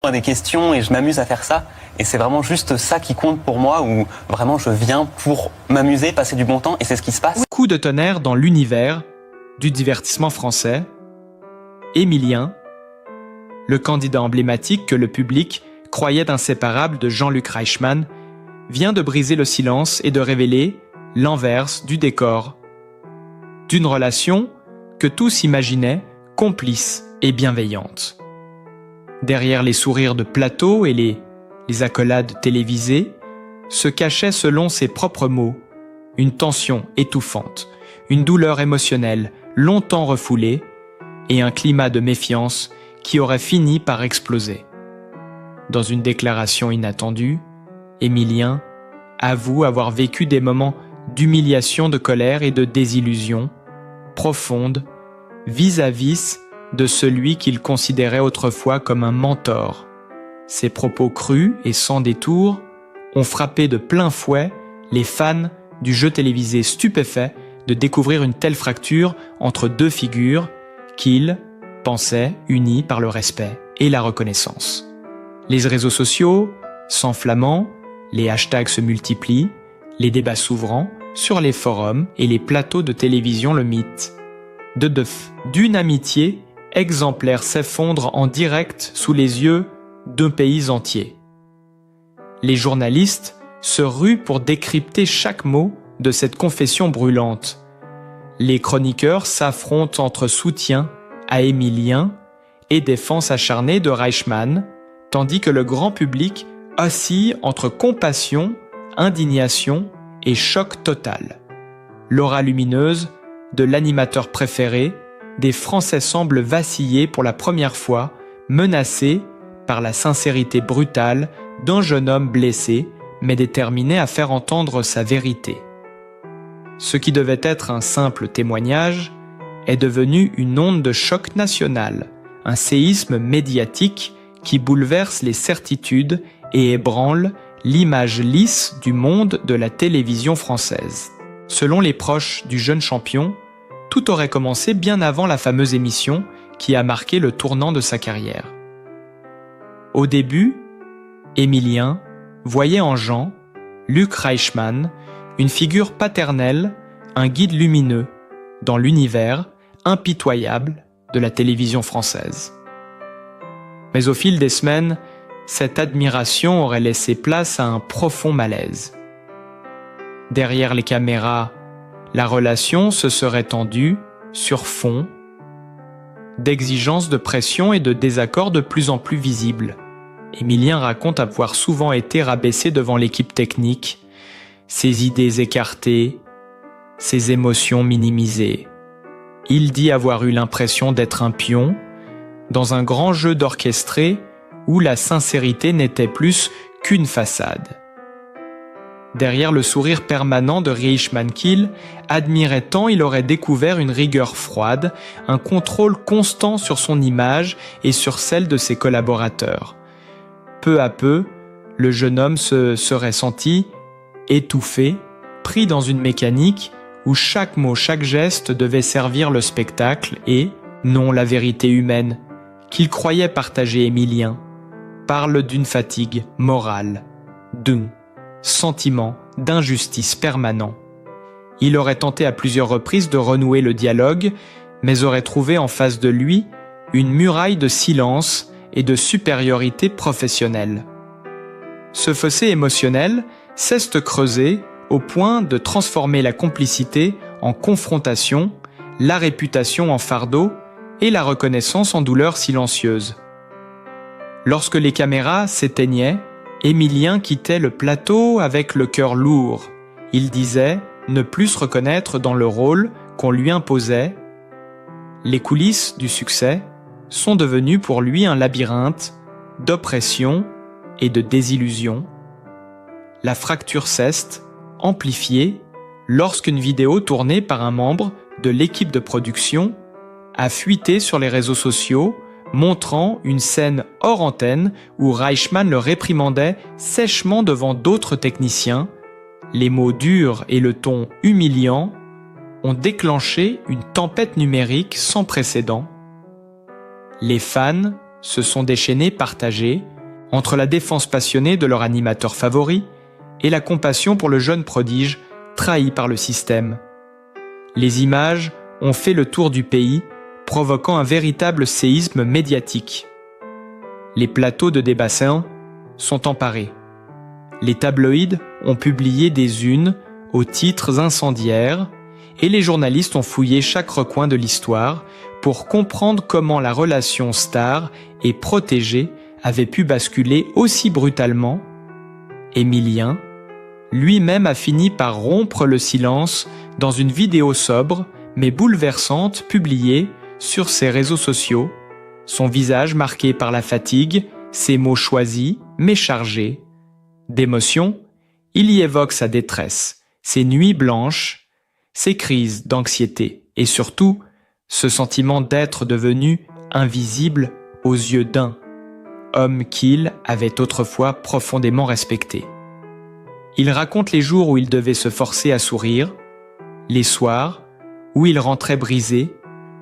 À des questions et je m'amuse à faire ça. Et c'est vraiment juste ça qui compte pour moi, où vraiment je viens pour m'amuser, passer du bon temps, et c'est ce qui se passe. Coup de tonnerre dans l'univers du divertissement français. Émilien, le candidat emblématique que le public croyait inséparable de Jean-Luc Reichmann, vient de briser le silence et de révéler l'inverse du décor. D'une relation que tous imaginaient complice et bienveillante. Derrière les sourires de plateau et les accolades télévisées, se cachait, selon ses propres mots, une tension étouffante, une douleur émotionnelle longtemps refoulée et un climat de méfiance qui aurait fini par exploser. Dans une déclaration inattendue, Émilien avoue avoir vécu des moments d'humiliation, de colère et de désillusion profonde vis-à-vis de celui qu'il considérait autrefois comme un mentor. Ses propos crus et sans détour ont frappé de plein fouet les fans du jeu télévisé stupéfaits de découvrir une telle fracture entre deux figures qu'ils pensaient unies par le respect et la reconnaissance. Les réseaux sociaux s'enflammant, les hashtags se multiplient, les débats s'ouvrant sur les forums et les plateaux de télévision le mythe. D'une amitié exemplaire s'effondre en direct sous les yeux d'un pays entier. Les journalistes se ruent pour décrypter chaque mot de cette confession brûlante. Les chroniqueurs s'affrontent entre soutien à Émilien et défense acharnée de Reichmann, tandis que le grand public oscille entre compassion, indignation et choc total. L'aura lumineuse de l'animateur préféré des Français semble vaciller pour la première fois, menacé par la sincérité brutale d'un jeune homme blessé, mais déterminé à faire entendre sa vérité. Ce qui devait être un simple témoignage est devenu une onde de choc national, un séisme médiatique qui bouleverse les certitudes et ébranle l'image lisse du monde de la télévision française. Selon les proches du jeune champion, tout aurait commencé bien avant la fameuse émission qui a marqué le tournant de sa carrière. Au début, Émilien voyait en Jean-Luc Reichmann une figure paternelle, un guide lumineux dans l'univers impitoyable de la télévision française. Mais au fil des semaines, cette admiration aurait laissé place à un profond malaise. Derrière les caméras, la relation se serait tendue sur fond d'exigences de pression et de désaccords de plus en plus visibles. Émilien raconte avoir souvent été rabaissé devant l'équipe technique, ses idées écartées, ses émotions minimisées. Il dit avoir eu l'impression d'être un pion dans un grand jeu d'orchestré où la sincérité n'était plus qu'une façade. Derrière le sourire permanent de Reichmann qu'il admirait tant, il aurait découvert une rigueur froide, un contrôle constant sur son image et sur celle de ses collaborateurs. Peu à peu, le jeune homme se serait senti étouffé, pris dans une mécanique où chaque mot, chaque geste devait servir le spectacle et, non la vérité humaine, qu'il croyait partager Émilien, parle d'une fatigue morale, d'un sentiment d'injustice permanent. Il aurait tenté à plusieurs reprises de renouer le dialogue, mais aurait trouvé en face de lui une muraille de silence et de supériorité professionnelle. Ce fossé émotionnel cesse de creuser au point de transformer la complicité en confrontation, la réputation en fardeau et la reconnaissance en douleur silencieuse. Lorsque les caméras s'éteignaient, Émilien quittait le plateau avec le cœur lourd. Il disait ne plus se reconnaître dans le rôle qu'on lui imposait. Les coulisses du succès sont devenues pour lui un labyrinthe d'oppression et de désillusion. La fracture s'est amplifiée lorsqu'une vidéo tournée par un membre de l'équipe de production a fuité sur les réseaux sociaux, montrant une scène hors antenne où Reichmann le réprimandait sèchement devant d'autres techniciens. Les mots durs et le ton humiliant ont déclenché une tempête numérique sans précédent. Les fans se sont déchaînés partagés entre la défense passionnée de leur animateur favori et la compassion pour le jeune prodige trahi par le système. Les images ont fait le tour du pays, provoquant un véritable séisme médiatique. Les plateaux de débat sain sont emparés. Les tabloïds ont publié des unes aux titres incendiaires et les journalistes ont fouillé chaque recoin de l'histoire pour comprendre comment la relation star et protégé avait pu basculer aussi brutalement. Émilien, lui-même, a fini par rompre le silence dans une vidéo sobre mais bouleversante publiée sur ses réseaux sociaux, son visage marqué par la fatigue, ses mots choisis mais chargés. D'émotion, il y évoque sa détresse, ses nuits blanches, ses crises d'anxiété et surtout ce sentiment d'être devenu invisible aux yeux d'un homme qu'il avait autrefois profondément respecté. Il raconte les jours où il devait se forcer à sourire, les soirs où il rentrait brisé,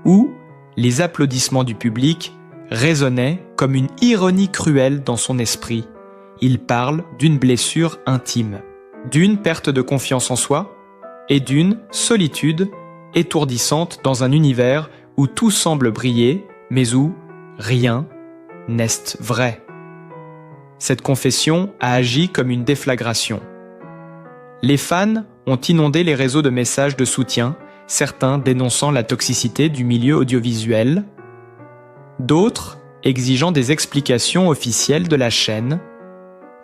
où les applaudissements du public résonnaient comme une ironie cruelle dans son esprit. Il parle d'une blessure intime, d'une perte de confiance en soi et d'une solitude étourdissante dans un univers où tout semble briller, mais où rien n'est vrai. Cette confession a agi comme une déflagration. Les fans ont inondé les réseaux de messages de soutien, certains dénonçant la toxicité du milieu audiovisuel, d'autres exigeant des explications officielles de la chaîne.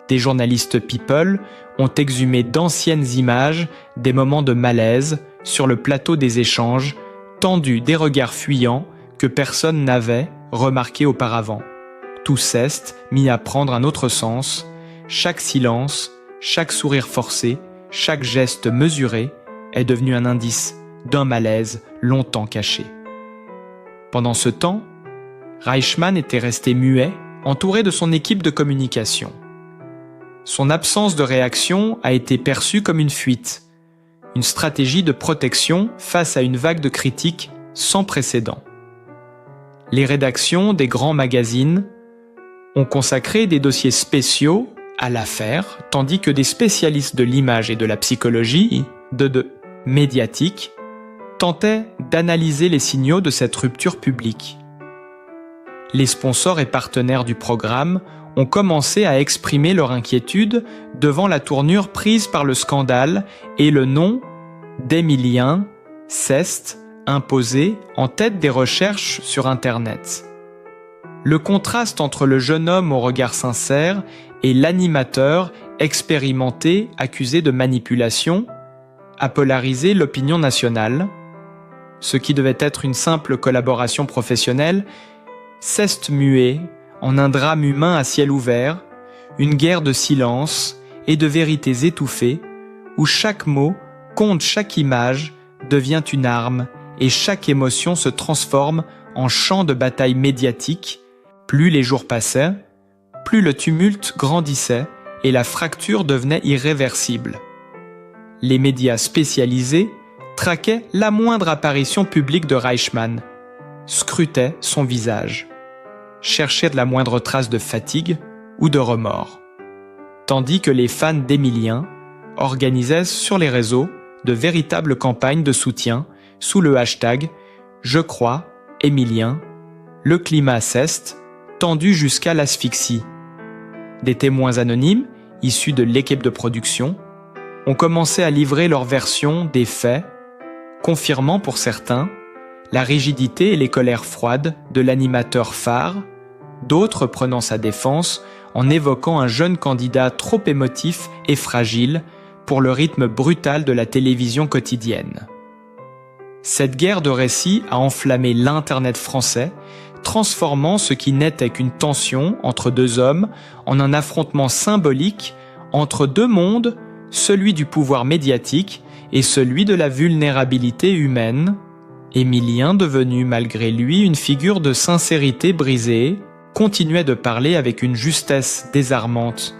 Des journalistes People ont exhumé d'anciennes images des moments de malaise sur le plateau des échanges, tendu des regards fuyants que personne n'avait remarqués auparavant. Tout s'est mis à prendre un autre sens, chaque silence, chaque sourire forcé, chaque geste mesuré est devenu un indice d'un malaise longtemps caché. Pendant ce temps, Reichmann était resté muet, entouré de son équipe de communication. Son absence de réaction a été perçue comme une fuite, une stratégie de protection face à une vague de critiques sans précédent. Les rédactions des grands magazines ont consacré des dossiers spéciaux à l'affaire, tandis que des spécialistes de l'image et de la psychologie, médiatiques, tentaient d'analyser les signaux de cette rupture publique. Les sponsors et partenaires du programme ont commencé à exprimer leur inquiétude devant la tournure prise par le scandale et le nom d'Émilien Sest imposé en tête des recherches sur Internet. Le contraste entre le jeune homme au regard sincère et l'animateur expérimenté accusé de manipulation a polarisé l'opinion nationale. Ce qui devait être une simple collaboration professionnelle s'est muet en un drame humain à ciel ouvert, une guerre de silence et de vérités étouffées, où chaque mot contre chaque image devient une arme et chaque émotion se transforme en champ de bataille médiatique. Plus les jours passaient, plus le tumulte grandissait et la fracture devenait irréversible. Les médias spécialisés traquaient la moindre apparition publique de Reichmann, scrutaient son visage, cherchaient de la moindre trace de fatigue ou de remords. Tandis que les fans d'Émilien organisaient sur les réseaux de véritables campagnes de soutien sous le hashtag « Je crois, Émilien », le climat s'est tendu jusqu'à l'asphyxie. Des témoins anonymes, issus de l'équipe de production, ont commencé à livrer leur version des faits, confirmant pour certains la rigidité et les colères froides de l'animateur phare, d'autres prenant sa défense en évoquant un jeune candidat trop émotif et fragile pour le rythme brutal de la télévision quotidienne. Cette guerre de récits a enflammé l'Internet français, transformant ce qui n'était qu'une tension entre deux hommes en un affrontement symbolique entre deux mondes, celui du pouvoir médiatique et celui de la vulnérabilité humaine. Émilien, devenu malgré lui une figure de sincérité brisée, continuait de parler avec une justesse désarmante.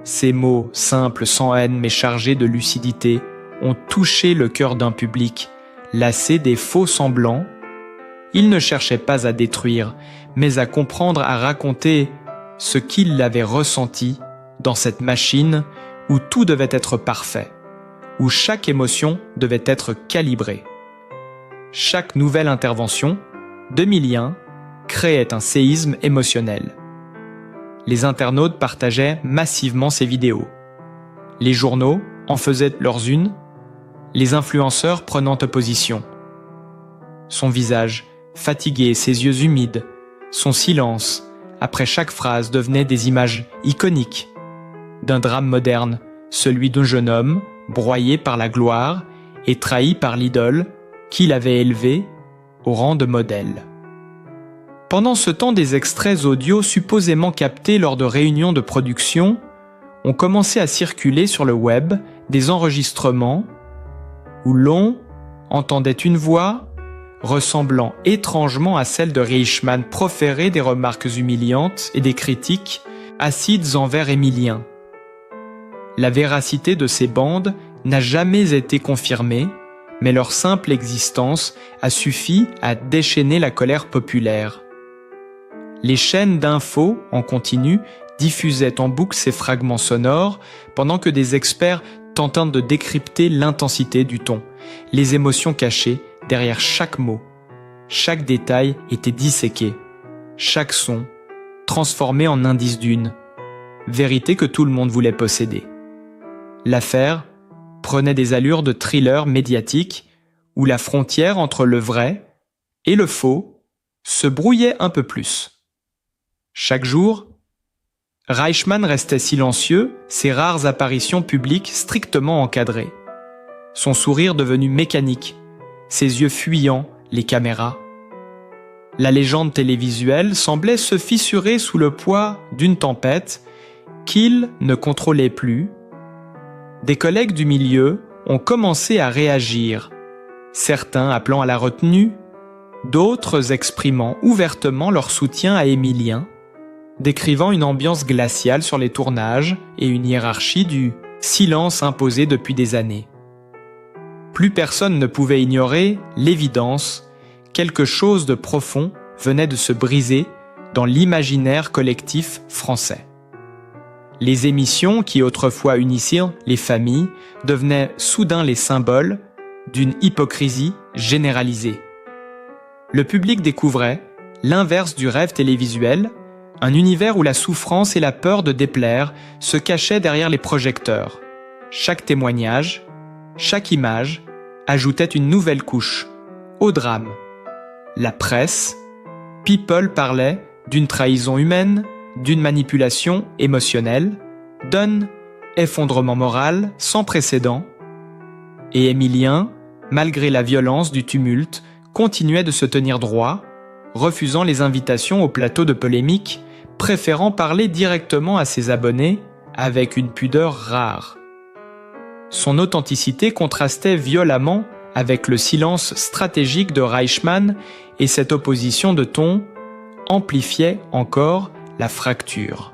Ces mots, simples, sans haine mais chargés de lucidité, ont touché le cœur d'un public, lassé des faux semblants, Il ne cherchait pas à détruire, mais à comprendre, à raconter ce qu'il avait ressenti dans cette machine où tout devait être parfait, où chaque émotion devait être calibrée. Chaque nouvelle intervention d'Emilien créait un séisme émotionnel. Les internautes partageaient massivement ces vidéos. Les journaux en faisaient leurs unes, les influenceurs prenant opposition. Son visage, fatigué, ses yeux humides, son silence, après chaque phrase, devenaient des images iconiques d'un drame moderne, celui d'un jeune homme broyé par la gloire et trahi par l'idole qu'il avait élevé au rang de modèle. Pendant ce temps, des extraits audio supposément captés lors de réunions de production ont commencé à circuler sur le web, des enregistrements où l'on entendait une voix ressemblant étrangement à celle de Reichmann proférer des remarques humiliantes et des critiques acides envers Emilien. La véracité de ces bandes n'a jamais été confirmée, mais leur simple existence a suffi à déchaîner la colère populaire. Les chaînes d'infos en continu diffusaient en boucle ces fragments sonores pendant que des experts tentaient de décrypter l'intensité du ton, les émotions cachées derrière chaque mot. Chaque détail était disséqué, chaque son transformé en indice d'une vérité que tout le monde voulait posséder. L'affaire prenait des allures de thriller médiatique où la frontière entre le vrai et le faux se brouillait un peu plus. Chaque jour, Reichmann restait silencieux, ses rares apparitions publiques strictement encadrées. Son sourire devenu mécanique, ses yeux fuyant les caméras. La légende télévisuelle semblait se fissurer sous le poids d'une tempête qu'il ne contrôlait plus. Des collègues du milieu ont commencé à réagir, certains appelant à la retenue, d'autres exprimant ouvertement leur soutien à Emilien, décrivant une ambiance glaciale sur les tournages et une hiérarchie du silence imposé depuis des années. Plus personne ne pouvait ignorer l'évidence, quelque chose de profond venait de se briser dans l'imaginaire collectif français. Les émissions qui autrefois unissaient les familles devenaient soudain les symboles d'une hypocrisie généralisée. Le public découvrait l'inverse du rêve télévisuel, un univers où la souffrance et la peur de déplaire se cachaient derrière les projecteurs. Chaque témoignage, chaque image ajoutait une nouvelle couche au drame. La presse, People parlait d'une trahison humaine, d'une manipulation émotionnelle, d'un effondrement moral sans précédent. Et Emilien, malgré la violence du tumulte, continuait de se tenir droit, refusant les invitations au plateau de polémique, préférant parler directement à ses abonnés avec une pudeur rare. Son authenticité contrastait violemment avec le silence stratégique de Reichmann et cette opposition de ton amplifiait encore la fracture.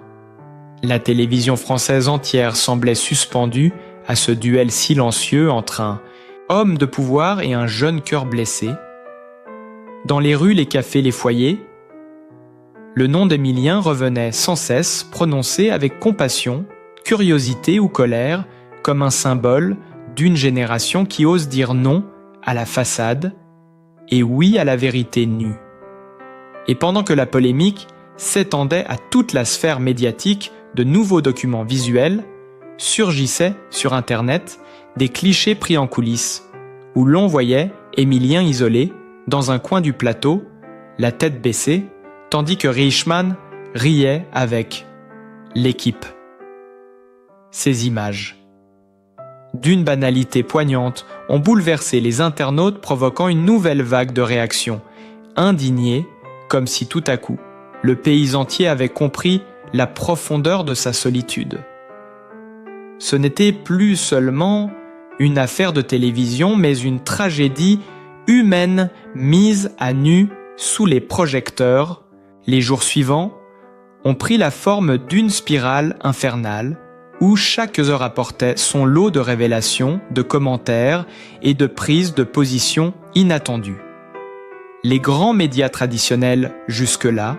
La télévision française entière semblait suspendue à ce duel silencieux entre un homme de pouvoir et un jeune cœur blessé. Dans les rues, les cafés, les foyers, le nom d'Emilien revenait sans cesse, prononcé avec compassion, curiosité ou colère, comme un symbole d'une génération qui ose dire non à la façade et oui à la vérité nue. Et pendant que la polémique s'étendait à toute la sphère médiatique, de nouveaux documents visuels surgissaient sur Internet, des clichés pris en coulisses, où l'on voyait Emilien isolé, dans un coin du plateau, la tête baissée, tandis que Reichmann riait avec l'équipe. Ces images, d'une banalité poignante, ont bouleversé les internautes, provoquant une nouvelle vague de réactions, indignées, comme si tout à coup, le pays entier avait compris la profondeur de sa solitude. Ce n'était plus seulement une affaire de télévision, mais une tragédie humaine mise à nu sous les projecteurs. Les jours suivants ont pris la forme d'une spirale infernale où chaque heure apportait son lot de révélations, de commentaires et de prises de position inattendues. les grands médias traditionnels jusque-là,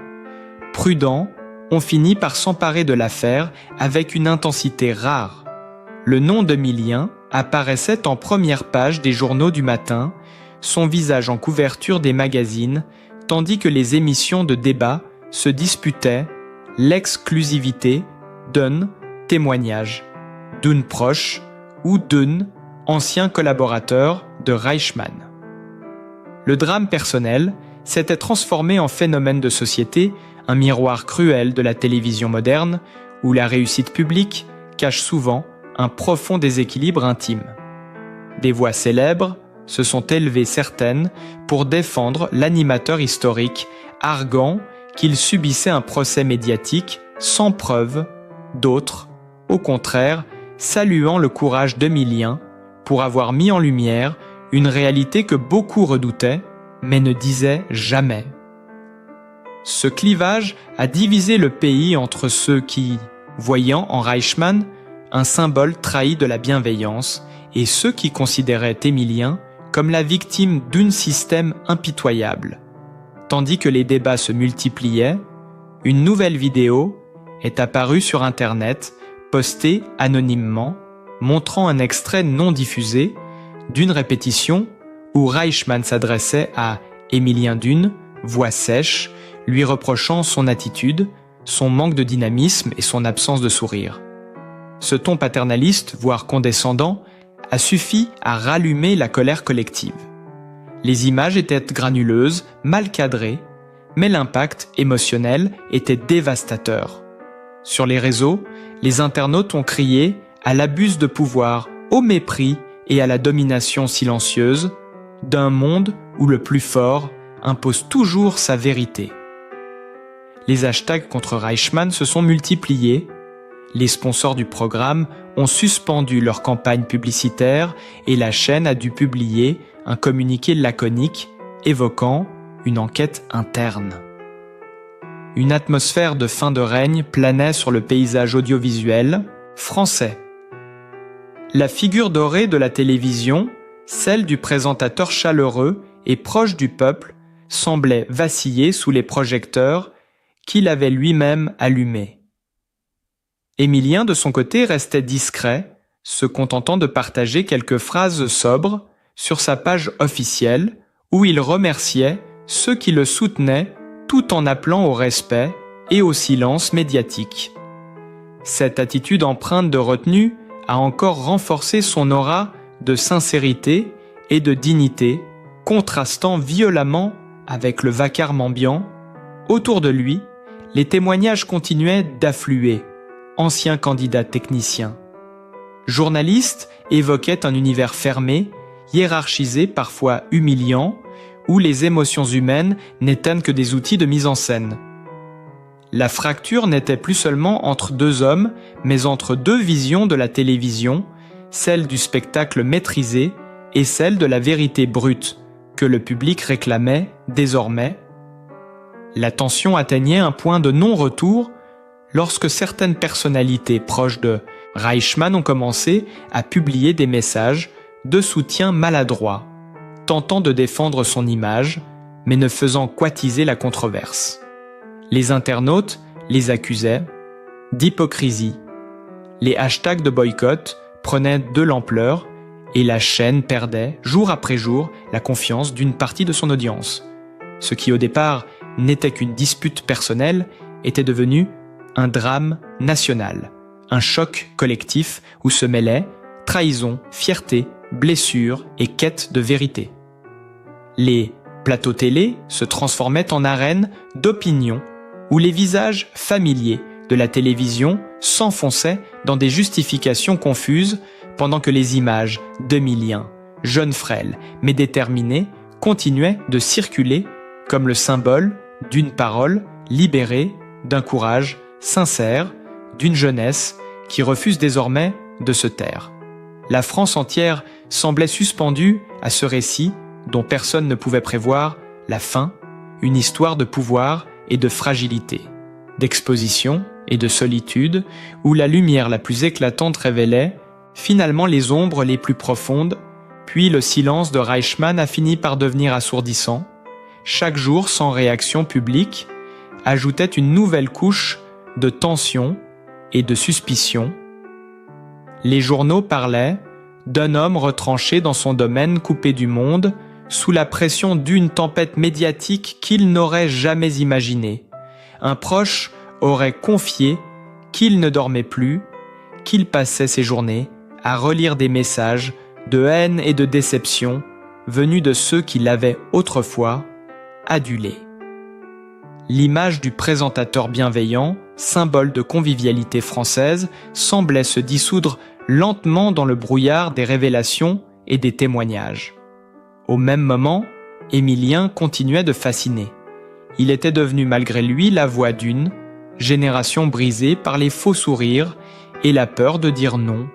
prudents, ont fini par s'emparer de l'affaire avec une intensité rare. Le nom d'Emilien apparaissait en première page des journaux du matin, son visage en couverture des magazines, tandis que les émissions de débat se disputaient l'exclusivité d'un témoignage, d'un proche ou d'un ancien collaborateur de Reichmann. Le drame personnel s'était transformé en phénomène de société, un miroir cruel de la télévision moderne, où la réussite publique cache souvent un profond déséquilibre intime. Des voix célèbres se sont élevées certaines pour défendre l'animateur historique, arguant qu'il subissait un procès médiatique sans preuve, d'autres, au contraire, saluant le courage d'Emilien pour avoir mis en lumière une réalité que beaucoup redoutaient, mais ne disaient jamais. Ce clivage a divisé le pays entre ceux qui, voyant en Reichmann un symbole trahi de la bienveillance, et ceux qui considéraient Emilien comme la victime d'un système impitoyable. Tandis que les débats se multipliaient, une nouvelle vidéo est apparue sur Internet, postée anonymement, montrant un extrait non diffusé d'une répétition où Reichmann s'adressait à Emilien Dune, voix sèche, lui reprochant son attitude, son manque de dynamisme et son absence de sourire. Ce ton paternaliste, voire condescendant, a suffi à rallumer la colère collective. Les images étaient granuleuses, mal cadrées, mais l'impact émotionnel était dévastateur. Sur les réseaux, les internautes ont crié à l'abus de pouvoir, au mépris et à la domination silencieuse d'un monde où le plus fort impose toujours sa vérité. Les hashtags contre Reichmann se sont multipliés, les sponsors du programme ont suspendu leur campagne publicitaire et la chaîne a dû publier un communiqué laconique évoquant une enquête interne. Une atmosphère de fin de règne planait sur le paysage audiovisuel français. La figure dorée de la télévision, celle du présentateur chaleureux et proche du peuple, semblait vaciller sous les projecteurs qu'il avait lui-même allumés. Emilien, de son côté, restait discret, se contentant de partager quelques phrases sobres sur sa page officielle où il remerciait ceux qui le soutenaient tout en appelant au respect et au silence médiatique. Cette attitude empreinte de retenue a encore renforcé son aura de sincérité et de dignité, contrastant violemment avec le vacarme ambiant. Autour de lui, les témoignages continuaient d'affluer. Anciens candidats techniciens. Journalistes évoquaient un univers fermé, hiérarchisé, parfois humiliant, où les émotions humaines n'étaient que des outils de mise en scène. La fracture n'était plus seulement entre deux hommes, mais entre deux visions de la télévision, celle du spectacle maîtrisé et celle de la vérité brute, que le public réclamait désormais. La tension atteignait un point de non-retour lorsque certaines personnalités proches de Reichmann ont commencé à publier des messages de soutien maladroits, tentant de défendre son image, mais ne faisant qu'attiser la controverse. Les internautes les accusaient d'hypocrisie. Les hashtags de boycott prenaient de l'ampleur et la chaîne perdait, jour après jour, la confiance d'une partie de son audience. Ce qui au départ n'était qu'une dispute personnelle était devenu un drame national, un choc collectif où se mêlaient trahison, fierté, blessure et quête de vérité. Les plateaux télé se transformaient en arènes d'opinion où les visages familiers de la télévision s'enfonçaient dans des justifications confuses pendant que les images d'Emilien, jeune frêle mais déterminé, continuaient de circuler comme le symbole d'une parole libérée, d'un courage sincère, d'une jeunesse qui refuse désormais de se taire. La France entière semblait suspendue à ce récit dont personne ne pouvait prévoir la fin, une histoire de pouvoir et de fragilité, d'exposition et de solitude, où la lumière la plus éclatante révélait finalement les ombres les plus profondes, puis le silence de Reichmann a fini par devenir assourdissant, chaque jour sans réaction publique, ajoutait une nouvelle couche de tension et de suspicion. Les journaux parlaient d'un homme retranché dans son domaine coupé du monde, sous la pression d'une tempête médiatique qu'il n'aurait jamais imaginée. Un proche aurait confié qu'il ne dormait plus, qu'il passait ses journées à relire des messages de haine et de déception venus de ceux qui l'avaient autrefois adulé. L'image du présentateur bienveillant, symbole de convivialité française, semblait se dissoudre lentement dans le brouillard des révélations et des témoignages. Au même moment, Émilien continuait de fasciner. Il était devenu malgré lui la voix d'une génération brisée par les faux sourires et la peur de dire non.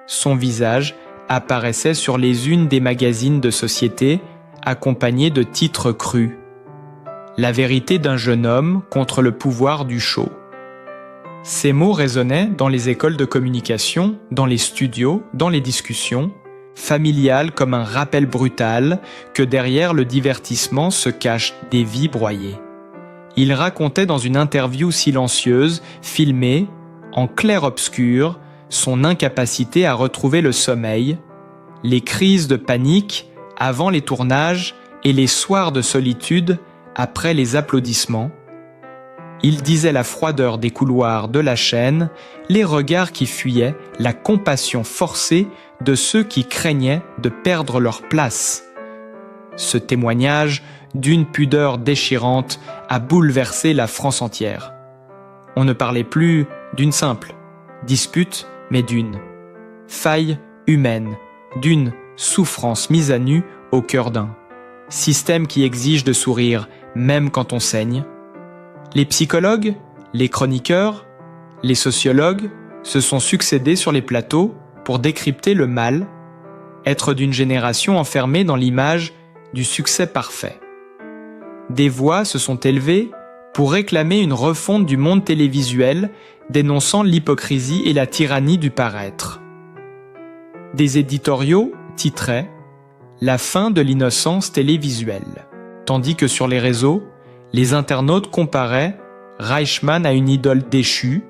Son visage apparaissait sur les unes des magazines de société, accompagné de titres crus. La vérité d'un jeune homme contre le pouvoir du show. Ces mots résonnaient dans les écoles de communication, dans les studios, dans les discussions, familiales comme un rappel brutal que derrière le divertissement se cachent des vies broyées. Il racontait dans une interview silencieuse, filmée, en clair-obscur, son incapacité à retrouver le sommeil, les crises de panique avant les tournages et les soirs de solitude après les applaudissements. Il disait la froideur des couloirs de la chaîne, les regards qui fuyaient, la compassion forcée de ceux qui craignaient de perdre leur place. Ce témoignage d'une pudeur déchirante a bouleversé la France entière. On ne parlait plus d'une simple dispute, mais d'une faille humaine, d'une souffrance mise à nu au cœur d'un système qui exige de sourire même quand on saigne. Les psychologues, les chroniqueurs, les sociologues se sont succédés sur les plateaux pour décrypter le mal, être d'une génération enfermée dans l'image du succès parfait. Des voix se sont élevées pour réclamer une refonte du monde télévisuel, dénonçant l'hypocrisie et la tyrannie du paraître. Des éditoriaux titraient « La fin de l'innocence télévisuelle », tandis que sur les réseaux, les internautes comparaient Reichmann à une idole déchue,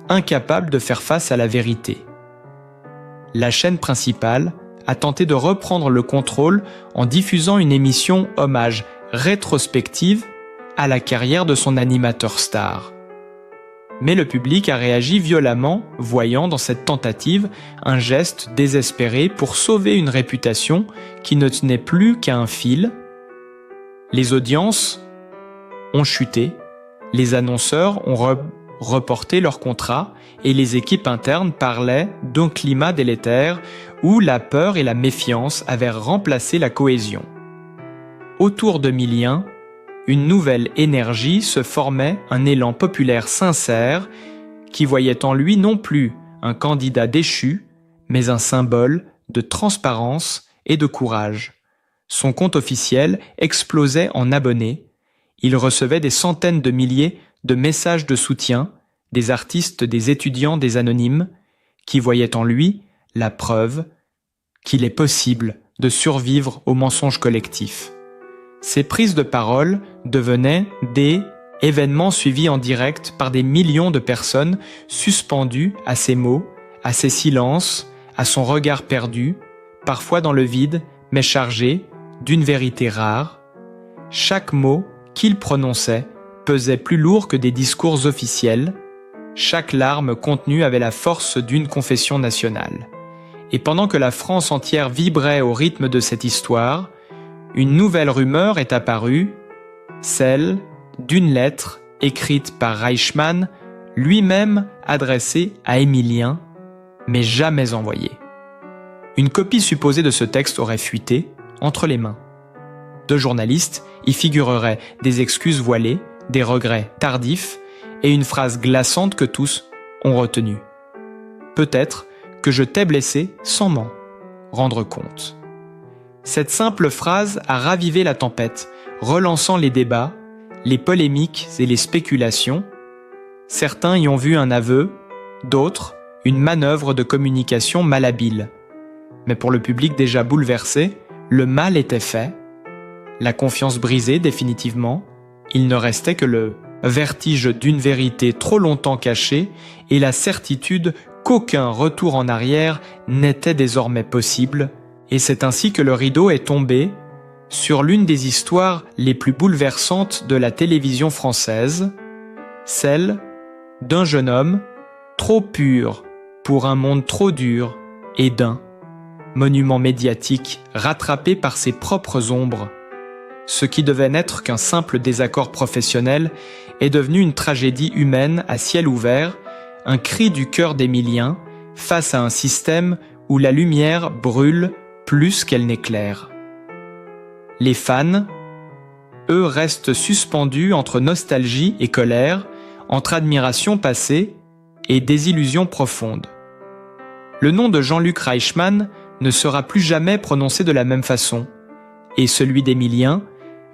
incapable de faire face à la vérité. La chaîne principale a tenté de reprendre le contrôle en diffusant une émission hommage rétrospective à la carrière de son animateur star. Mais le public a réagi violemment, voyant dans cette tentative un geste désespéré pour sauver une réputation qui ne tenait plus qu'à un fil. Les audiences ont chuté, les annonceurs ont reporté leurs contrats et les équipes internes parlaient d'un climat délétère où la peur et la méfiance avaient remplacé la cohésion. Autour d'Émilien, une nouvelle énergie se formait, un élan populaire sincère qui voyait en lui non plus un candidat déchu, mais un symbole de transparence et de courage. Son compte officiel explosait en abonnés. Il recevait des centaines de milliers de messages de soutien, des artistes, des étudiants, des anonymes, qui voyaient en lui la preuve qu'il est possible de survivre au mensonge collectif. Ces prises de parole devenaient des événements suivis en direct par des millions de personnes suspendues à ses mots, à ses silences, à son regard perdu, parfois dans le vide, mais chargé d'une vérité rare. Chaque mot qu'il prononçait pesait plus lourd que des discours officiels. Chaque larme contenue avait la force d'une confession nationale. Et pendant que la France entière vibrait au rythme de cette histoire, une nouvelle rumeur est apparue, celle d'une lettre écrite par Reichmann, lui-même adressée à Émilien, mais jamais envoyée. Une copie supposée de ce texte aurait fuité entre les mains. Deux journalistes y figureraient des excuses voilées, des regrets tardifs et une phrase glaçante que tous ont retenue. Peut-être que je t'ai blessé sans m'en rendre compte. Cette simple phrase a ravivé la tempête, relançant les débats, les polémiques et les spéculations. Certains y ont vu un aveu, d'autres une manœuvre de communication malhabile. Mais pour le public déjà bouleversé, le mal était fait. la confiance brisée définitivement, il ne restait que le vertige d'une vérité trop longtemps cachée et la certitude qu'aucun retour en arrière n'était désormais possible, et c'est ainsi que le rideau est tombé sur l'une des histoires les plus bouleversantes de la télévision française, celle d'un jeune homme trop pur pour un monde trop dur et d'un monument médiatique rattrapé par ses propres ombres. Ce qui devait n'être qu'un simple désaccord professionnel est devenu une tragédie humaine à ciel ouvert, un cri du cœur d'Émilien face à un système où la lumière brûle plus qu'elle n'éclaire. Les fans, eux, restent suspendus entre nostalgie et colère, entre admiration passée et désillusion profonde. Le nom de Jean-Luc Reichmann ne sera plus jamais prononcé de la même façon, et celui d'Émilien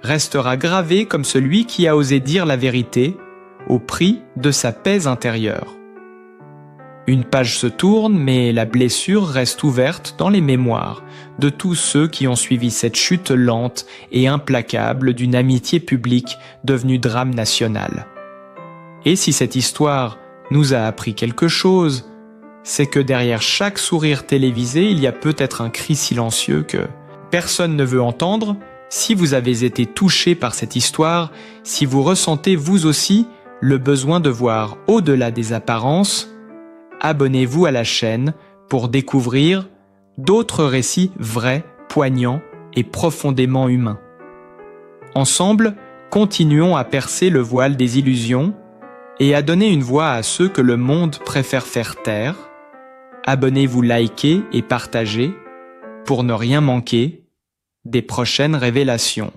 restera gravé comme celui qui a osé dire la vérité au prix de sa paix intérieure. Une page se tourne, mais la blessure reste ouverte dans les mémoires de tous ceux qui ont suivi cette chute lente et implacable d'une amitié publique devenue drame national. Et si cette histoire nous a appris quelque chose, c'est que derrière chaque sourire télévisé, il y a peut-être un cri silencieux que personne ne veut entendre. Si vous avez été touché par cette histoire, si vous ressentez vous aussi le besoin de voir au-delà des apparences, abonnez-vous à la chaîne pour découvrir d'autres récits vrais, poignants et profondément humains. Ensemble, continuons à percer le voile des illusions et à donner une voix à ceux que le monde préfère faire taire. Abonnez-vous, likez et partagez pour ne rien manquer des prochaines révélations.